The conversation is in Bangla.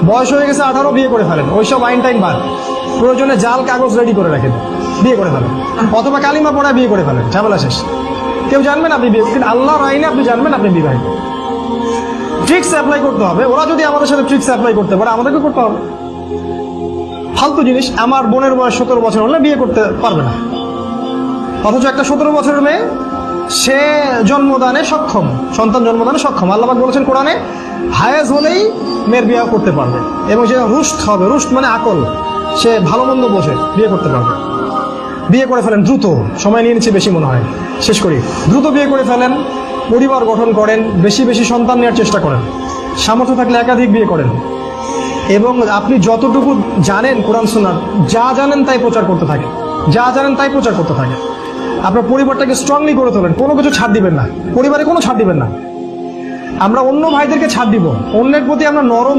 বয়স হয়ে গেছে 18, বিয়ে করে ফেলেন, ওইসব আইন টাইন বাদ, প্রয়োজনে জাল কাগজ রেডি করে রাখেন, বিয়ে করে ফেলেন, অথবা কালিমা পড়ায় বিয়ে করে ফেলেন, ঝামেলা শেষ। কেউ জানবেন আপনি বিয়ে, কিন্তু আল্লাহর আইনে আপনি জানবেন আপনি বিবাহিত। ট্রিক্স অ্যাপ্লাই করতে হবে, ওরা যদি আমাদের সাথে ট্রিক্স অ্যাপ্লাই করতে পারে আমাদেরকে করতে হবে। ফালতু জিনিস। আমার বোনের বয়স 17 বছর হলে বিয়ে করতে পারবে না, অথচ একটা 17 বছরের মেয়ে, সে জন্মদানে সক্ষম, সন্তান জন্মদানে সক্ষম। আল্লাহ পাক বলেছেন কোরআনে, হায়েজ হলেই মেয়ের বিয়ে করতে পারবে, এবং সে রুষ্ট হবে, রুষ্ট মানে আকল, সে ভালো মন্দ বোঝে, বিয়ে করতে পারবে। বিয়ে করে ফেলেন দ্রুত, সময় নিয়ে নিচ্ছে বেশি মনে হয়, শেষ করি। দ্রুত বিয়ে করে ফেলেন, পরিবার গঠন করেন, বেশি বেশি সন্তান নেওয়ার চেষ্টা করেন, সামর্থ্য থাকলে একাধিক বিয়ে করেন, এবং আপনি যতটুকু জানেন কোরআন সুন্নাহ, যা জানেন তাই প্রচার করতে থাকেন, যা জানেন তাই প্রচার করতে থাকেন। আপনার পরিবারটাকে স্ট্রংলি করে তোলেন, কোনো কিছু ছাড় দিবেন না, পরিবারে কোনো ছাড় দিবেন না। আমরা অন্য ভাইদেরকে ছাড় দিব, অন্যের প্রতি আমরা নরম